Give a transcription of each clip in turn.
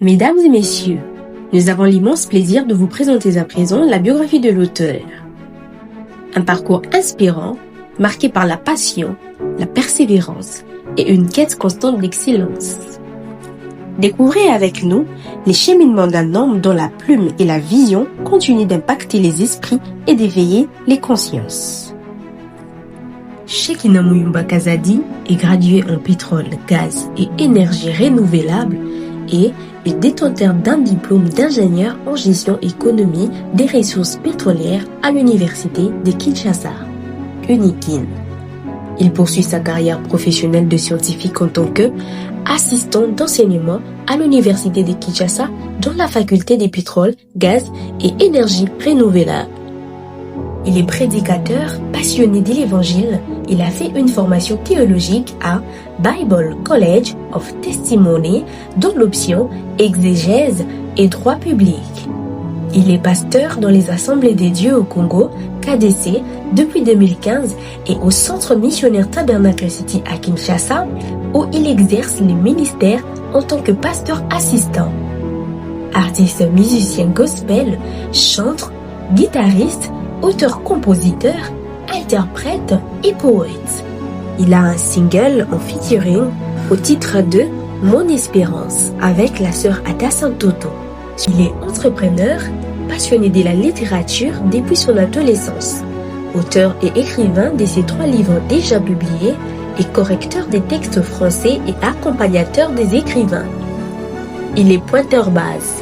Mesdames et messieurs, nous avons l'immense plaisir de vous présenter à présent la biographie de l'auteur. Un parcours inspirant, marqué par la passion, la persévérance et une quête constante d'excellence. Découvrez avec nous les cheminements d'un homme dont la plume et la vision continuent d'impacter les esprits et d'éveiller les consciences. Shekinah Muyumba Kazadi est gradué en pétrole, gaz et énergie renouvelable et est détenteur d'un diplôme d'ingénieur en gestion et économie des ressources pétrolières à l'université de Kinshasa, UNIKIN. Il poursuit sa carrière professionnelle de scientifique en tant que assistant d'enseignement à l'université de Kinshasa dans la faculté des pétroles, gaz et énergie renouvelable. Il est prédicateur, passionné de l'évangile. Il a fait une formation théologique à Bible College of Testimony dans l'option exégèse et droit public. Il est pasteur dans les Assemblées des Dieux au Congo, KDC, depuis 2015 et au Centre missionnaire Tabernacle City à Kinshasa, où il exerce les ministères en tant que pasteur assistant. Artiste musicien gospel, chanteur, guitariste, auteur-compositeur, interprète et poète. Il a un single en featuring au titre de Mon Espérance avec la sœur Ada Santoto. Il est entrepreneur, passionné de la littérature depuis son adolescence, auteur et écrivain de ses 3 livres déjà publiés et correcteur des textes français et accompagnateur des écrivains. Il est pointeur basse.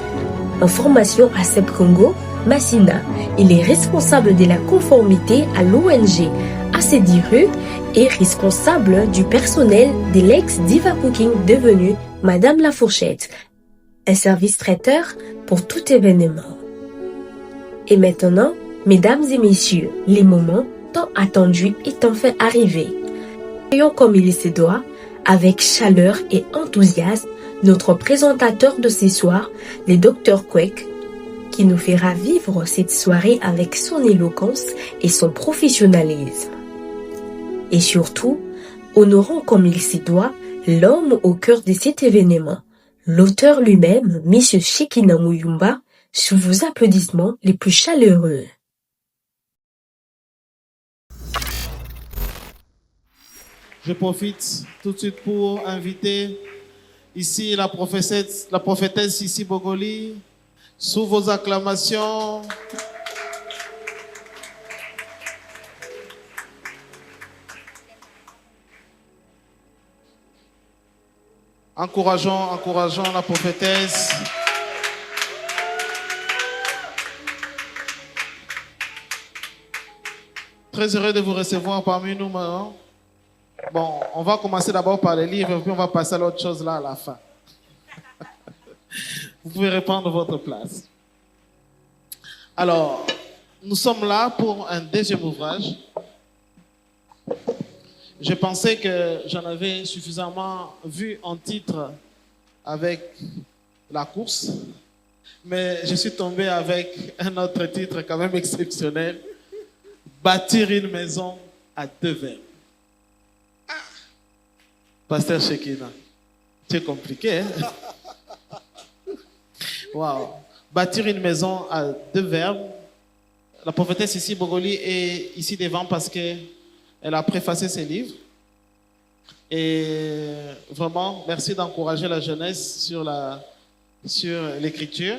En formation à CEP Congo, Massina, il est responsable de la conformité à l'ONG ACDIRU et responsable du personnel de l'ex-Diva Cooking devenue Madame La Fourchette, un service traiteur pour tout événement. Et maintenant, mesdames et messieurs, les moments tant attendus est enfin arrivé. Voyons comme il se doit, avec chaleur et enthousiasme, notre présentateur de ce soir, le Dr Kwek, qui nous fera vivre cette soirée avec son éloquence et son professionnalisme. Et surtout, honorons comme il se doit l'homme au cœur de cet événement, l'auteur lui-même, M. Shekinah Muyumba, sous vos applaudissements les plus chaleureux. Je profite tout de suite pour inviter ici la prophétesse Sissi Bogoli. Sous vos acclamations, encourageons la prophétesse. Très heureux de vous recevoir parmi nous maintenant. Bon, on va commencer d'abord par les livres, puis on va passer à l'autre chose là à la fin. Vous pouvez reprendre votre place. Alors, nous sommes là pour un deuxième ouvrage. Je pensais que j'en avais suffisamment vu en titre avec la course, mais je suis tombé avec un autre titre quand même exceptionnel. Bâtir une maison à 2 verbes. Pasteur Shekinah, c'est compliqué, hein? Wow. Bâtir une maison à 2 verbes. La prophétesse Sissi Bogoli est ici devant parce qu'elle a préfacé ses livres. Et vraiment, merci d'encourager la jeunesse sur l'écriture.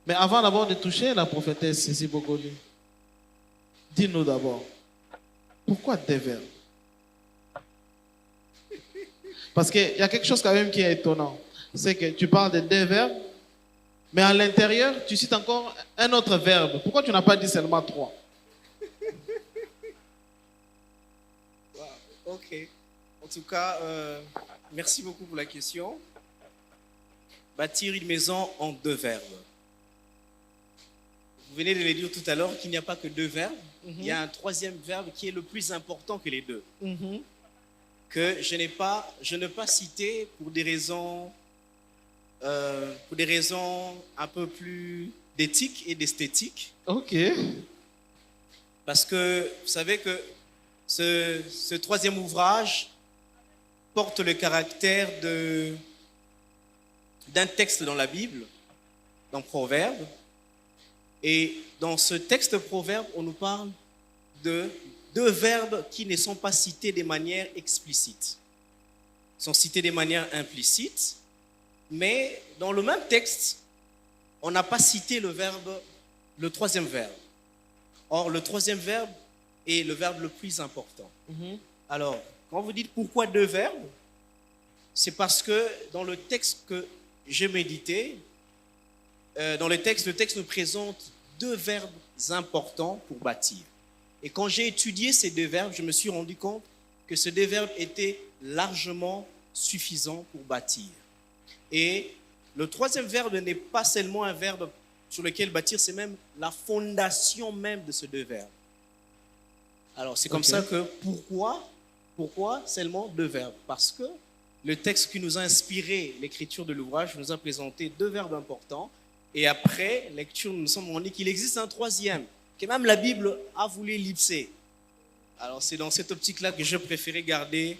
Mais avant d'abord de toucher la prophétesse Sissi Bogoli, dis-nous d'abord, pourquoi 2 verbes? Parce qu'il y a quelque chose quand même qui est étonnant. C'est que tu parles de 2 verbes, mais à l'intérieur, tu cites encore un autre verbe. Pourquoi tu n'as pas dit seulement 3? Wow. Ok. En tout cas, merci beaucoup pour la question. Bâtir une maison en 2 verbes. Vous venez de le dire tout à l'heure qu'il n'y a pas que 2 verbes. Il y a un 3e verbe qui est le plus important que les 2. Que je n'ai pas cité pour des raisons un peu plus d'éthique et d'esthétique. Ok. Parce que vous savez que ce 3e ouvrage porte le caractère d'un texte dans la Bible, dans Proverbes. Et dans ce texte Proverbe, on nous parle de deux verbes qui ne sont pas cités de manière explicite. Ils sont cités de manière implicite, mais dans le même texte, on n'a pas cité le troisième verbe. Or, le troisième verbe est le verbe le plus important. Alors, quand vous dites pourquoi deux verbes, c'est parce que dans le texte que j'ai médité, le texte nous présente deux verbes importants pour bâtir. Et quand j'ai étudié ces deux verbes, je me suis rendu compte que ces deux verbes étaient largement suffisants pour bâtir. Et le troisième verbe n'est pas seulement un verbe sur lequel bâtir, c'est même la fondation même de ces deux verbes. Alors c'est comme ça que pourquoi seulement deux verbes? Parce que le texte qui nous a inspiré l'écriture de l'ouvrage nous a présenté deux verbes importants. Et après lecture, nous nous sommes rendus qu'il existe un troisième, que même la Bible a voulu ellipser. Alors c'est dans cette optique-là que je préférais garder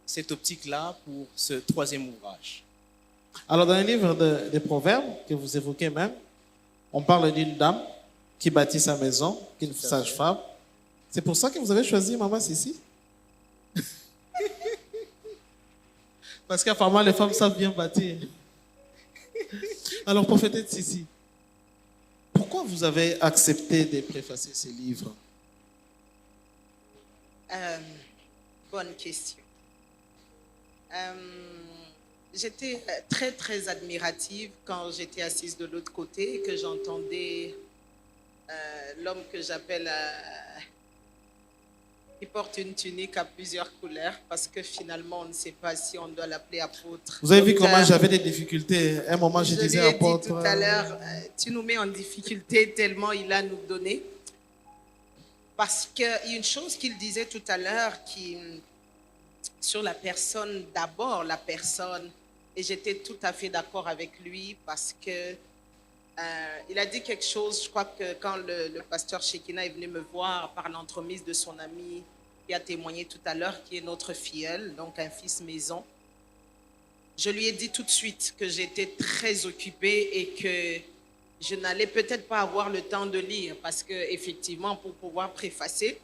cette optique-là pour ce troisième ouvrage. Alors, dans le livre des Proverbes, que vous évoquez même, on parle d'une dame qui bâtit sa maison, qui est une sage-femme. C'est pour ça que vous avez choisi Maman Sissi? Parce qu'apparemment, les femmes savent bien bâtir. Alors, prophétesse Sissi, pourquoi vous avez accepté de préfacer ces livres? Bonne question. J'étais très, très admirative quand j'étais assise de l'autre côté et que j'entendais l'homme que j'appelle qui porte une tunique à plusieurs couleurs parce que finalement, on ne sait pas si on doit l'appeler apôtre. Vous avez vu comment j'avais des difficultés. À un moment, je disais apôtre. Je lui ai dit tout à l'heure, tu nous mets en difficulté tellement il a nous donné. Parce qu'il y a une chose qu'il disait tout à l'heure sur la personne, d'abord la personne, et j'étais tout à fait d'accord avec lui parce que il a dit quelque chose, je crois que quand le pasteur Shekina est venu me voir par l'entremise de son ami qui a témoigné tout à l'heure, qui est notre filleul, donc un fils maison, je lui ai dit tout de suite que j'étais très occupée et que je n'allais peut-être pas avoir le temps de lire parce qu'effectivement, pour pouvoir préfacer,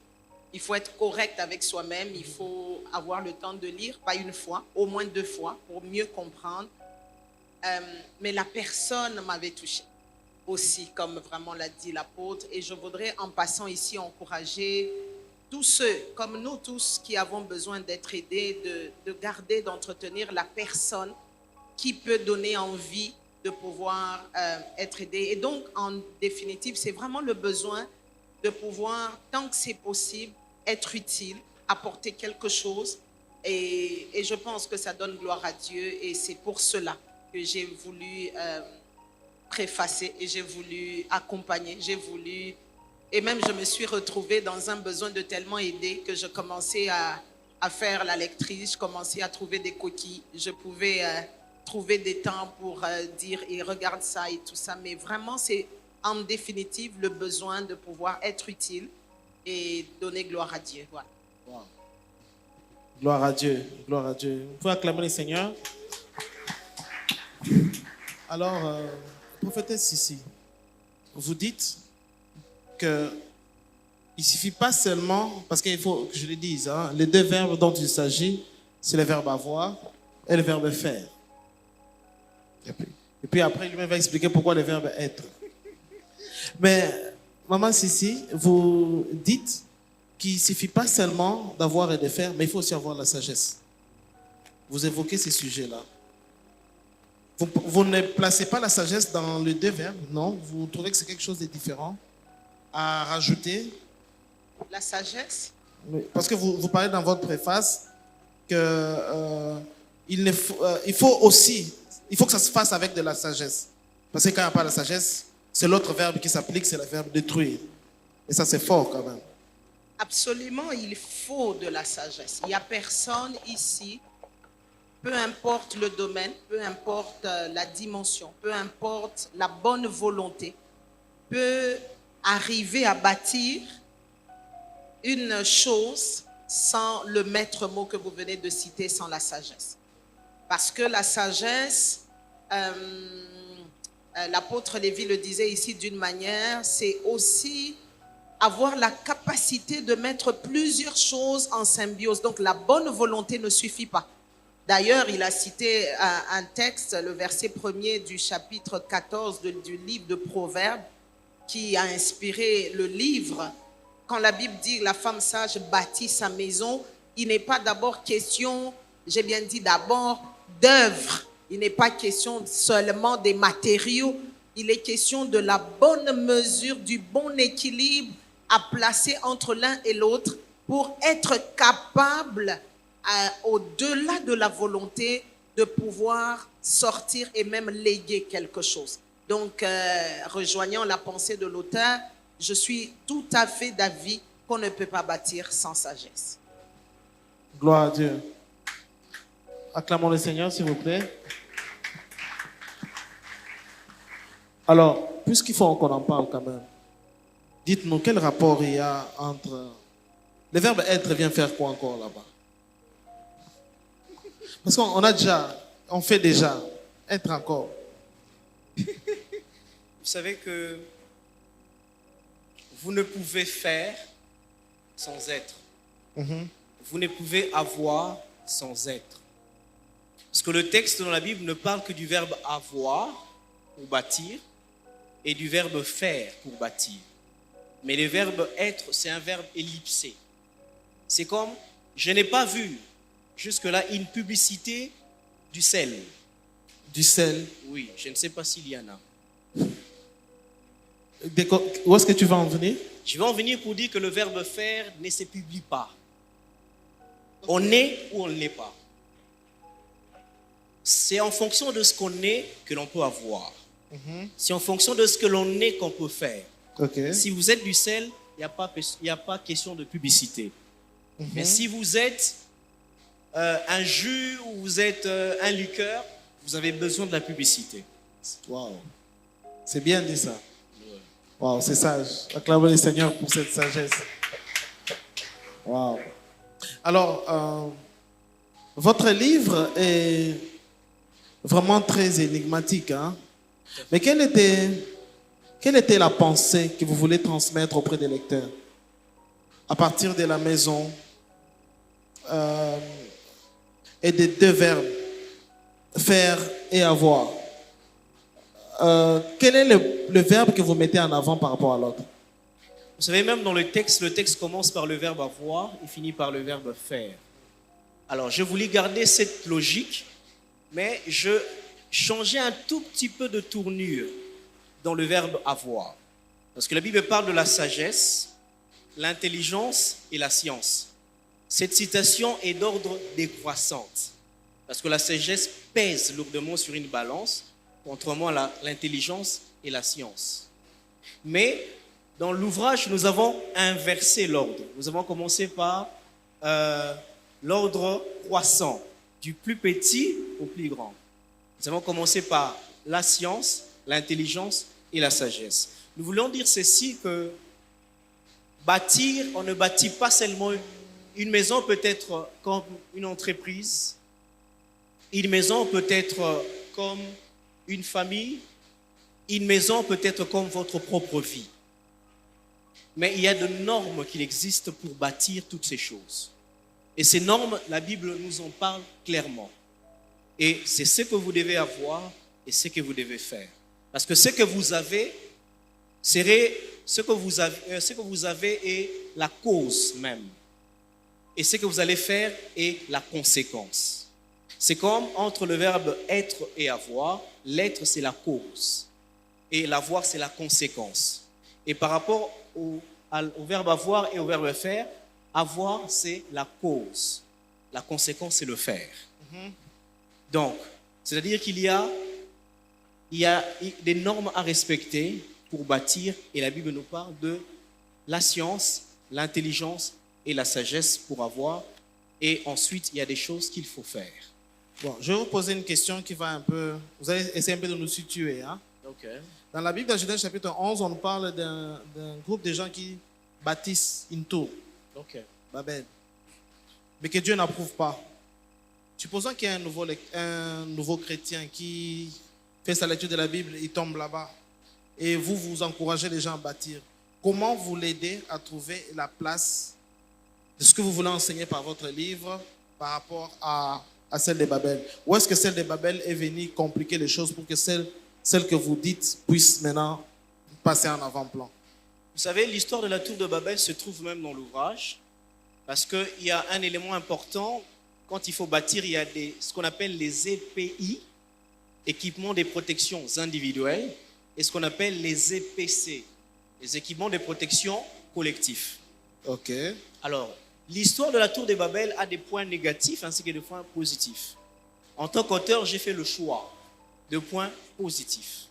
il faut être correct avec soi-même, il faut avoir le temps de lire, pas une fois, au moins 2 fois, pour mieux comprendre. Mais la personne m'avait touchée aussi, comme vraiment l'a dit l'apôtre. Et je voudrais en passant ici encourager tous ceux, comme nous tous, qui avons besoin d'être aidés, de garder, d'entretenir la personne qui peut donner envie de pouvoir être aidé. Et donc, en définitive, c'est vraiment le besoin de pouvoir, tant que c'est possible, être utile, apporter quelque chose. Et je pense que ça donne gloire à Dieu. Et c'est pour cela que j'ai voulu préfacer et j'ai voulu accompagner, j'ai voulu... Et même, je me suis retrouvée dans un besoin de tellement aider que je commençais à faire la lectrice, je commençais à trouver des coquilles. Je pouvais trouver des temps pour dire « et regarde ça » et tout ça. Mais vraiment, c'est en définitive le besoin de pouvoir être utile et donner gloire à Dieu. Voilà. Wow. Gloire à Dieu, gloire à Dieu. Vous pouvez acclamer le Seigneur. Alors, prophétesse Sissi, vous dites qu'il ne suffit pas seulement, parce qu'il faut que je le dise, hein, les deux verbes dont il s'agit, c'est le verbe avoir et le verbe faire. Et puis après, lui-même va expliquer pourquoi le verbe être. Mais, Maman Sissi, vous dites qu'il ne suffit pas seulement d'avoir et de faire, mais il faut aussi avoir la sagesse. Vous évoquez ces sujets-là. Vous ne placez pas la sagesse dans les deux verbes, non? Vous trouvez que c'est quelque chose de différent à rajouter? La sagesse? Parce que vous parlez dans votre préface que il faut que ça se fasse avec de la sagesse. Parce que quand il n'y a pas de sagesse, c'est l'autre verbe qui s'applique, c'est le verbe détruire. Et ça, c'est fort quand même. Absolument, il faut de la sagesse. Il n'y a personne ici, peu importe le domaine, peu importe la dimension, peu importe la bonne volonté, peut arriver à bâtir une chose sans le maître mot que vous venez de citer, sans la sagesse. Parce que la sagesse, l'apôtre Lévi le disait ici d'une manière, c'est aussi avoir la capacité de mettre plusieurs choses en symbiose. Donc la bonne volonté ne suffit pas. D'ailleurs, il a cité un texte, le verset 1er du chapitre 14 du livre de Proverbes, qui a inspiré le livre. Quand la Bible dit que la femme sage bâtit sa maison, il n'est pas d'abord question, j'ai bien dit d'abord, d'œuvre. Il n'est pas question seulement des matériaux. Il est question de la bonne mesure, du bon équilibre à placer entre l'un et l'autre pour être capable, au-delà de la volonté, de pouvoir sortir et même léguer quelque chose. Donc, rejoignant la pensée de l'auteur, je suis tout à fait d'avis qu'on ne peut pas bâtir sans sagesse. Gloire à Dieu. Acclamons le Seigneur, s'il vous plaît. Alors, puisqu'il faut qu'on en parle quand même, dites-nous quel rapport il y a entre... Le verbe être vient faire quoi encore là-bas? Parce on fait déjà, être encore. Vous savez que vous ne pouvez faire sans être. Vous ne pouvez avoir sans être. Parce que le texte dans la Bible ne parle que du verbe avoir pour bâtir et du verbe faire pour bâtir. Mais le verbe être, c'est un verbe ellipsé. C'est comme, je n'ai pas vu jusque-là une publicité du sel. Du sel? Oui, je ne sais pas s'il y en a. Où est-ce que tu vas en venir? Je vais en venir pour dire que le verbe faire ne se publie pas. On est ou on ne l'est pas. C'est en fonction de ce qu'on est que l'on peut avoir. C'est en fonction de ce que l'on est qu'on peut faire. Okay. Si vous êtes du sel, il n'y a pas question de publicité. Mais si vous êtes un jus ou vous êtes un liqueur, vous avez besoin de la publicité. Wow. C'est bien dit ça. Wow, c'est sage. Acclamons le Seigneur pour cette sagesse. Wow. Alors, votre livre est vraiment très énigmatique, hein? Mais quelle était la pensée que vous voulez transmettre auprès des lecteurs à partir de la maison et des deux verbes, faire et avoir? Quel est le verbe que vous mettez en avant par rapport à l'autre? Vous savez, même dans le texte commence par le verbe avoir et finit par le verbe faire. Alors, je voulais garder cette logique, mais je changeais un tout petit peu de tournure dans le verbe avoir. Parce que la Bible parle de la sagesse, l'intelligence et la science. Cette citation est d'ordre décroissante. Parce que la sagesse pèse lourdement sur une balance, contrairement à l'intelligence et la science. Mais dans l'ouvrage, nous avons inversé l'ordre. Nous avons commencé par l'ordre croissant, du plus petit au plus grand. Nous avons commencé par la science, l'intelligence et la sagesse. Nous voulons dire ceci, que bâtir, on ne bâtit pas seulement une maison, peut être comme une entreprise, une maison peut être comme une famille, une maison peut être comme votre propre vie. Mais il y a de normes qui existent pour bâtir toutes ces choses. Et ces normes, la Bible nous en parle clairement. Et c'est ce que vous devez avoir et ce que vous devez faire. Parce que ce que vous avez serait ce que vous avez est la cause même. Et ce que vous allez faire est la conséquence. C'est comme entre le verbe être et avoir, l'être c'est la cause et l'avoir c'est la conséquence. Et par rapport au verbe avoir et au verbe faire, avoir c'est la cause, la conséquence c'est le faire. Donc, c'est-à-dire qu'il y a des normes à respecter pour bâtir, et la Bible nous parle de la science, l'intelligence et la sagesse pour avoir, et ensuite il y a des choses qu'il faut faire. Bon, je vais vous poser une question qui va un peu... Vous allez essayer un peu de nous situer. Hein? Okay. Dans la Bible, dans Genèse chapitre 11, on parle d'un groupe de gens qui bâtissent une tour, Babel, mais que Dieu n'approuve pas. Supposons qu'il y a un nouveau chrétien qui fait sa lecture de la Bible, il tombe là-bas. Et vous encouragez les gens à bâtir. Comment vous l'aidez à trouver la place de ce que vous voulez enseigner par votre livre par rapport à celle de Babel? Ou est-ce que celle de Babel est venue compliquer les choses pour que celle que vous dites puisse maintenant passer en avant-plan? Vous savez, l'histoire de la tour de Babel se trouve même dans l'ouvrage, parce qu'il y a un élément important. Quand il faut bâtir, il y a ce qu'on appelle les EPI, équipements de protection individuelles, et ce qu'on appelle les EPC, les équipements de protection collectifs. Ok. Alors, l'histoire de la tour de Babel a des points négatifs ainsi que des points positifs. En tant qu'auteur, j'ai fait le choix de points positifs.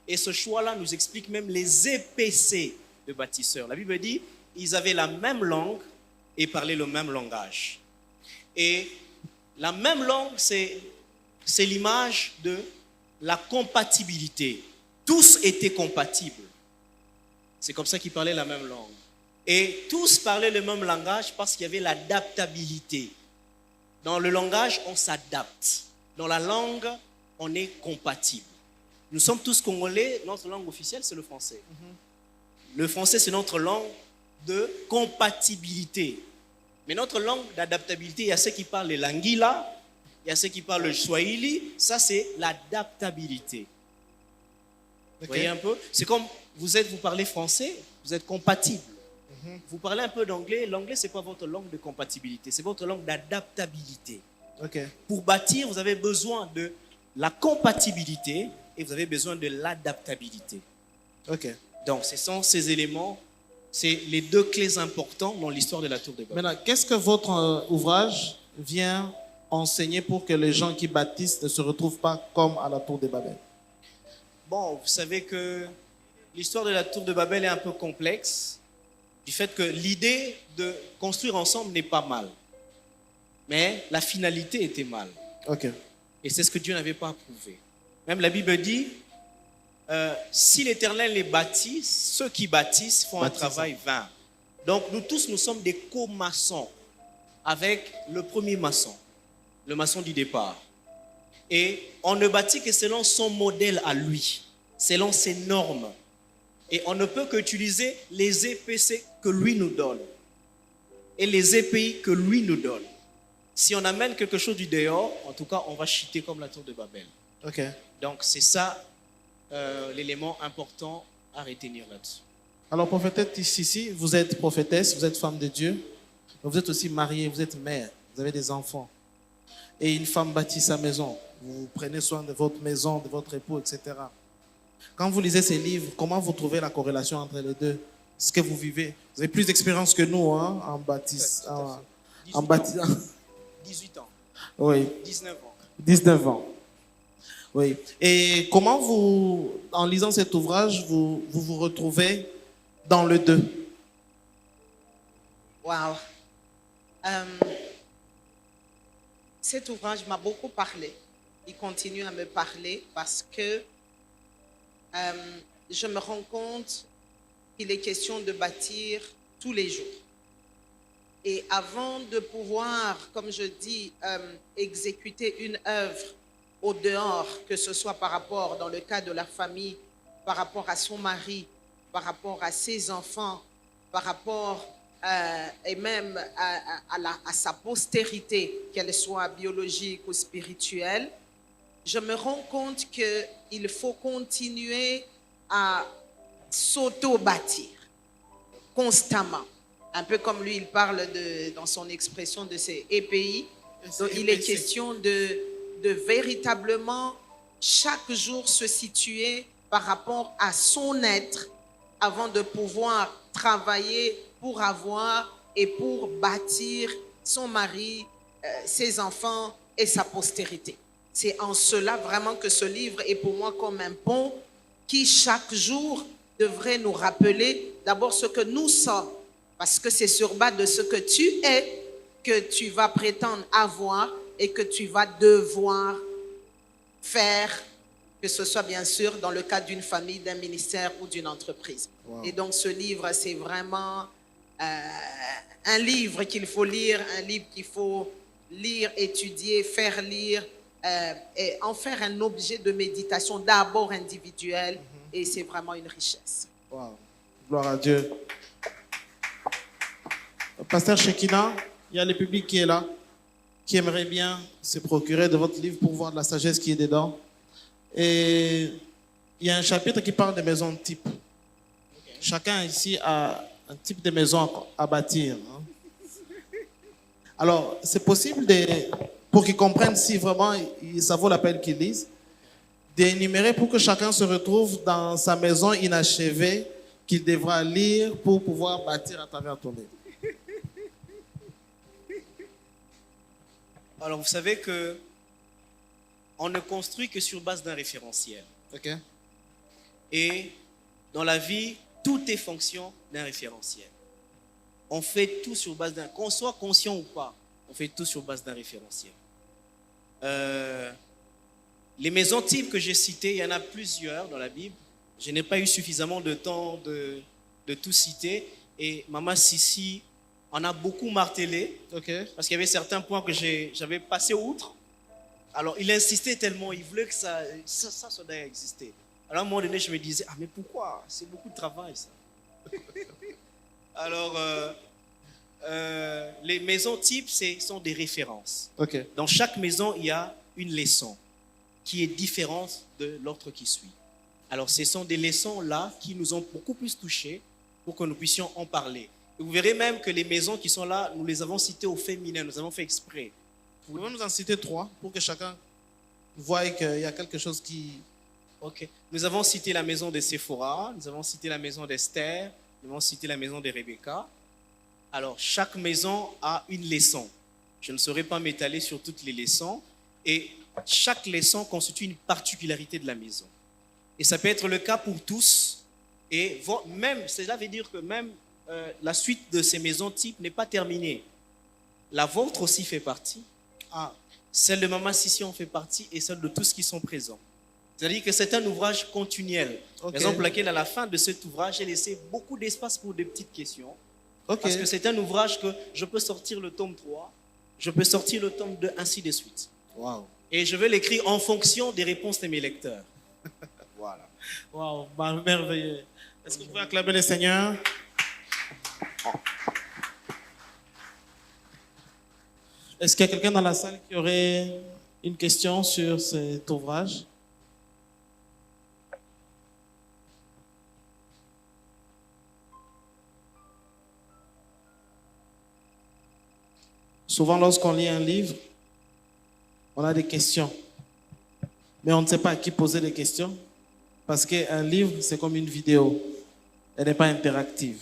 Et ce choix-là nous explique même les EPC de bâtisseurs. La Bible dit ils avaient la même langue et parlaient le même langage. Et la même langue, c'est l'image de la compatibilité. Tous étaient compatibles. C'est comme ça qu'ils parlaient la même langue. Et tous parlaient le même langage parce qu'il y avait l'adaptabilité. Dans le langage, on s'adapte. Dans la langue, on est compatible. Nous sommes tous congolais, notre langue officielle, c'est le français. Le français, c'est notre langue de compatibilité. Mais notre langue d'adaptabilité, il y a ceux qui parlent le lingala, il y a ceux qui parlent le swahili, ça c'est l'adaptabilité. Vous voyez un peu? C'est comme vous parlez français, vous êtes compatible. Vous parlez un peu d'anglais, l'anglais c'est pas votre langue de compatibilité, c'est votre langue d'adaptabilité. Okay. Pour bâtir, vous avez besoin de la compatibilité et vous avez besoin de l'adaptabilité. Okay. Donc ce sont ces éléments, c'est les deux clés importantes dans l'histoire de la tour de Babel. Maintenant, qu'est-ce que votre ouvrage vient enseigner pour que les gens qui bâtissent ne se retrouvent pas comme à la tour de Babel? Bon, vous savez que l'histoire de la tour de Babel est un peu complexe, du fait que l'idée de construire ensemble n'est pas mal, mais la finalité était mal. Okay. Et c'est ce que Dieu n'avait pas approuvé. Même la Bible dit, si l'Éternel les bâtit, ceux qui bâtissent font un travail vain. Donc nous tous, nous sommes des co-maçons avec le premier maçon, le maçon du départ. Et on ne bâtit que selon son modèle à lui, selon ses normes. Et on ne peut qu'utiliser les EPC que lui nous donne et les EPI que lui nous donne. Si on amène quelque chose du dehors, en tout cas, on va chuter comme la tour de Babel. Okay. Donc, c'est ça l'élément important à retenir là-dessus. Alors, prophétesse, ici, vous êtes prophétesse, vous êtes femme de Dieu, mais vous êtes aussi mariée, vous êtes mère, vous avez des enfants. Et une femme bâtit sa maison. Vous prenez soin de votre maison, de votre époux, etc. Quand vous lisez ces livres, comment vous trouvez la corrélation entre les deux? Ce que vous vivez. Vous avez plus d'expérience que nous en bâtissant. 18 ans. Oui. 19 ans. 19 ans. Oui. Et comment vous, en lisant cet ouvrage, vous retrouvez dans le 2? Wow. Cet ouvrage m'a beaucoup parlé. Il continue à me parler parce que je me rends compte qu'il est question de bâtir tous les jours. Et avant de pouvoir, comme je dis, exécuter une œuvre au dehors, que ce soit par rapport, dans le cas de la famille, par rapport à son mari, par rapport à ses enfants, par rapport et même à sa postérité, qu'elle soit biologique ou spirituelle, je me rends compte qu'il faut continuer à s'auto-bâtir constamment. Un peu comme lui, il parle dans son expression de ses EPI. Donc, il est question de véritablement chaque jour se situer par rapport à son être avant de pouvoir travailler pour avoir et pour bâtir son mari, ses enfants et sa postérité. C'est en cela vraiment que ce livre est pour moi comme un pont qui chaque jour devrait nous rappeler d'abord ce que nous sommes, parce que c'est sur base de ce que tu es que tu vas prétendre avoir et que tu vas devoir faire, que ce soit bien sûr dans le cadre d'une famille, d'un ministère ou d'une entreprise. Wow. Et donc ce livre, c'est vraiment un livre qu'il faut lire, un livre qu'il faut lire, étudier, faire lire, et en faire un objet de méditation d'abord individuel, et c'est vraiment une richesse. Wow. Gloire à Dieu. Pasteur Shekina, il y a le public qui est là, qui aimerait bien se procurer de votre livre pour voir de la sagesse qui est dedans. Et il y a un chapitre qui parle des maisons type. Chacun ici a un type de maison à bâtir. Hein. Alors, c'est possible, pour qu'ils comprennent si vraiment ça vaut la peine qu'ils lisent, d'énumérer pour que chacun se retrouve dans sa maison inachevée qu'il devra lire pour pouvoir bâtir à travers ton livre. Alors, vous savez que on ne construit que sur base d'un référentiel. OK? Et dans la vie, tout est fonction d'un référentiel. On fait tout sur base d'un... Qu'on soit conscient ou pas, on fait tout sur base d'un référentiel. Les maisons types que j'ai citées, il y en a plusieurs dans la Bible. Je n'ai pas eu suffisamment de temps de tout citer. Et Maman Sissi en a beaucoup martelé. OK. Parce qu'il y avait certains points que j'avais passé outre. Alors, il insistait tellement, il voulait que ça doit exister. Alors, à un moment donné, je me disais, ah, mais pourquoi? C'est beaucoup de travail, ça. Alors, les maisons types, sont des références. OK. Dans chaque maison, il y a une leçon qui est différente de l'autre qui suit. Alors, ce sont des leçons-là qui nous ont beaucoup plus touchés pour que nous puissions en parler. Et vous verrez même que les maisons qui sont là, nous les avons citées au féminin, nous avons fait exprès. Vous pouvez nous en citer 3 pour que chacun voie qu'il y a quelque chose qui... Ok. Nous avons cité la maison de Séphora, nous avons cité la maison d'Esther, nous avons cité la maison de Rebecca. Alors, chaque maison a une leçon. Je ne saurais pas m'étaler sur toutes les leçons. Et chaque leçon constitue une particularité de la maison. Et ça peut être le cas pour tous. Et même, cela veut dire que même la suite de ces maisons types n'est pas terminée. La vôtre aussi fait partie. Celle de Maman Sissi en fait partie et celle de tous qui sont présents. C'est-à-dire que c'est un ouvrage continuel. Okay. Raison pour laquelle à la fin de cet ouvrage, j'ai laissé beaucoup d'espace pour des petites questions. Okay. Parce que c'est un ouvrage que je peux sortir le tome 3, je peux sortir le tome 2, ainsi de suite. Wow. Et je vais l'écrire en fonction des réponses de mes lecteurs. Voilà. Wow, merveilleux. Est-ce que vous pouvez acclamer le Seigneur? Est-ce qu'il y a quelqu'un dans la salle qui aurait une question sur cet ouvrage? Souvent, lorsqu'on lit un livre, on a des questions. Mais on ne sait pas à qui poser les questions. Parce qu'un livre, c'est comme une vidéo. Elle n'est pas interactive.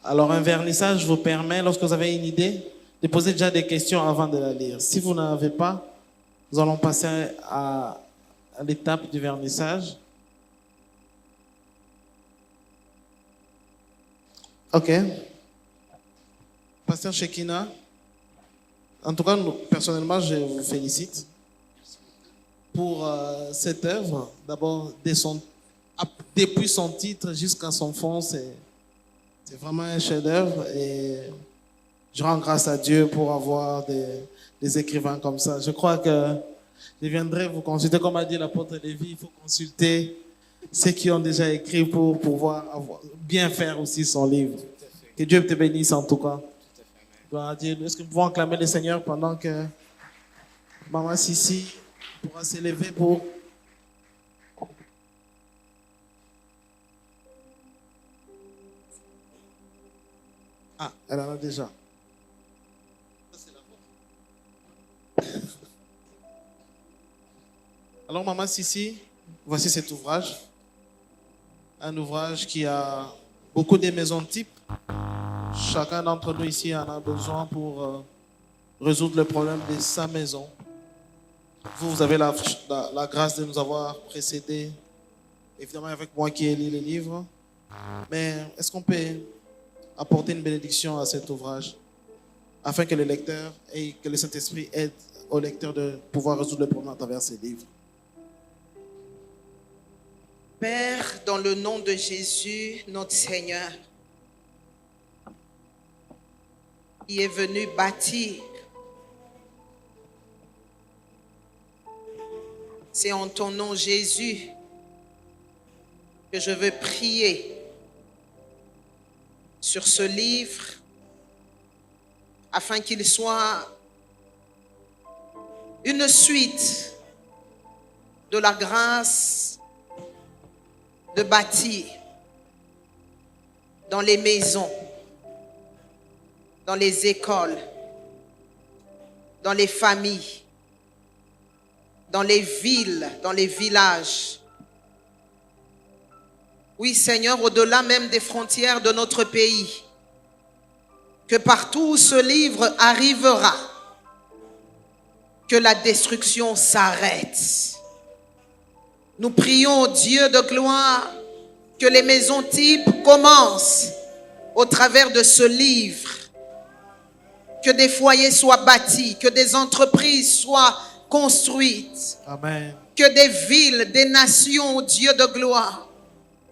Alors, un vernissage vous permet, lorsque vous avez une idée, de poser déjà des questions avant de la lire. Si vous n'en avez pas, nous allons passer à l'étape du vernissage. OK. Pasteur Shekina, en tout cas, personnellement, je vous félicite pour cette œuvre. D'abord, depuis son titre jusqu'à son fond, c'est vraiment un chef-d'œuvre et je rends grâce à Dieu pour avoir des écrivains comme ça. Je crois que je viendrai vous consulter, comme a dit l'apôtre Lévi, il faut consulter ceux qui ont déjà écrit pour pouvoir bien faire aussi son livre. Que Dieu te bénisse en tout cas. Gloire à Dieu. Est-ce que nous pouvons acclamer le Seigneur pendant que Maman Sissi pourra s'élever pour... Ah, elle en a déjà. Alors, Maman Sissi, voici cet ouvrage. Un ouvrage qui a beaucoup de maisons types. Chacun d'entre nous ici en a besoin pour résoudre le problème de sa maison. Vous avez la grâce de nous avoir précédés, évidemment avec moi qui ai lu le livre. Mais est-ce qu'on peut apporter une bénédiction à cet ouvrage afin que le lecteur et que le Saint-Esprit aide au lecteur de pouvoir résoudre le problème à travers ces livres? Père, dans le nom de Jésus, notre Seigneur, qui est venu bâtir C'est en ton nom, Jésus, que je veux prier sur ce livre afin qu'il soit une suite de la grâce de bâtir dans les maisons, dans les écoles, dans les familles, dans les villes, dans les villages. Oui, Seigneur, au-delà même des frontières de notre pays, que partout où ce livre arrivera, que la destruction s'arrête. Nous prions, Dieu de gloire, que les maisons types commencent au travers de ce livre, que des foyers soient bâtis, que des entreprises soient construites, Amen. que des villes, des nations, Dieu de gloire,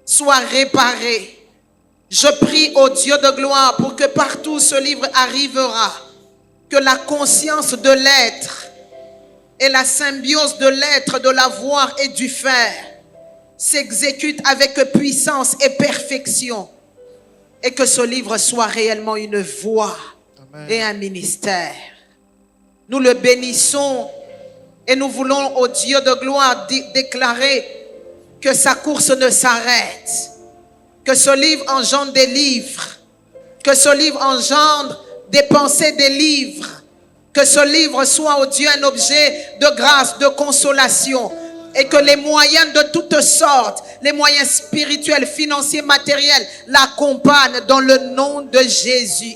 soient réparées. Je prie au Dieu de gloire pour que partout où ce livre arrivera, que la conscience de l'être et la symbiose de l'être, de l'avoir et du faire s'exécute avec puissance et perfection, et que ce livre soit réellement une voie et un ministère. Nous le bénissons et nous voulons au Dieu de gloire déclarer que sa course ne s'arrête, que ce livre engendre des livres, que ce livre engendre des pensées des livres, que ce livre soit, oh Dieu, un objet de grâce, de consolation, et que les moyens de toutes sortes, les moyens spirituels, financiers, matériels, l'accompagnent dans le nom de Jésus.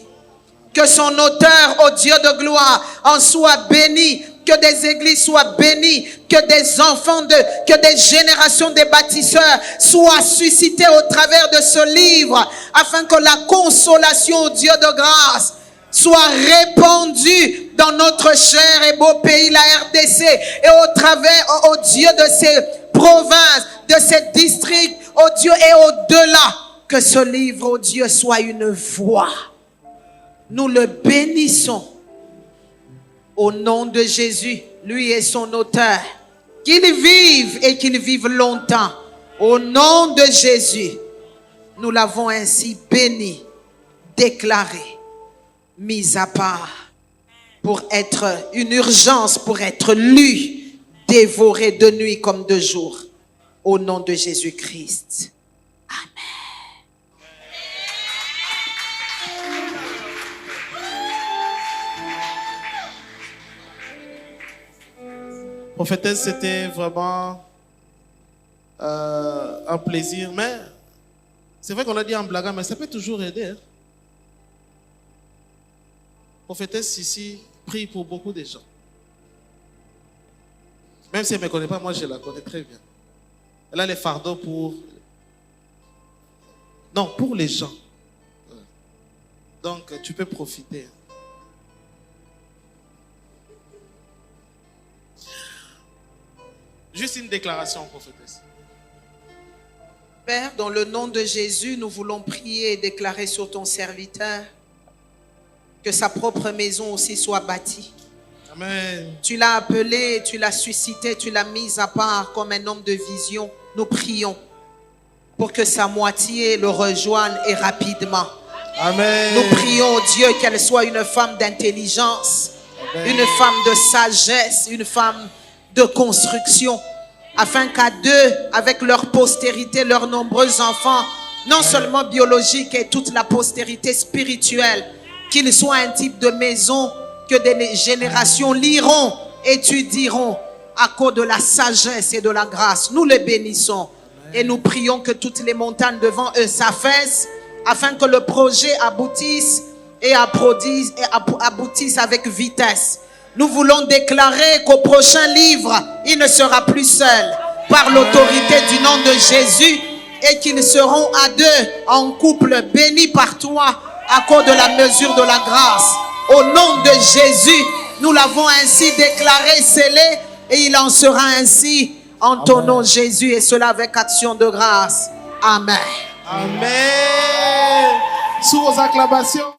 Que son auteur, oh Dieu de gloire, en soit béni, que des églises soient bénies, que des enfants, que des générations de bâtisseurs soient suscités au travers de ce livre, afin que la consolation, oh Dieu de grâce, soit répandue dans notre cher et beau pays, la RDC, et au travers, oh Dieu, de ces provinces, de ces districts, oh Dieu, et au-delà, que ce livre, oh Dieu, soit une voie. Nous le bénissons au nom de Jésus, lui et son auteur. Qu'il vive et qu'il vive longtemps. Au nom de Jésus, nous l'avons ainsi béni, déclaré, mis à part pour être une urgence, pour être lu, dévoré de nuit comme de jour. Au nom de Jésus-Christ. Amen. Prophétesse, c'était vraiment un plaisir, mais c'est vrai qu'on a dit en blaguant, mais ça peut toujours aider. Hein? Prophétesse ici prie pour beaucoup de gens. Même si elle ne me connaît pas, moi je la connais très bien. Elle a les fardeaux pour... Non, pour les gens. Donc tu peux profiter. Juste une déclaration, prophétesse. Père, dans le nom de Jésus, nous voulons prier et déclarer sur ton serviteur que sa propre maison aussi soit bâtie. Amen. Tu l'as appelé, tu l'as suscité, tu l'as mis à part comme un homme de vision. Nous prions pour que sa moitié le rejoigne et rapidement. Amen. Nous prions, Dieu, qu'elle soit une femme d'intelligence, une femme de sagesse, une femme de construction, afin qu'à deux, avec leur postérité, leurs nombreux enfants, non seulement biologiques et toute la postérité spirituelle, qu'ils soient un type de maison que des générations liront, étudieront à cause de la sagesse et de la grâce. Nous les bénissons et nous prions que toutes les montagnes devant eux s'affaissent, afin que le projet aboutisse et aboutisse avec vitesse. Nous voulons déclarer qu'au prochain livre, il ne sera plus seul, par l'autorité du nom de Jésus, et qu'ils seront à deux, en couple, bénis par toi, à cause de la mesure de la grâce. Au nom de Jésus, nous l'avons ainsi déclaré, scellé, et il en sera ainsi en ton nom, Jésus, et cela avec action de grâce. Amen. Amen. Sous vos acclamations.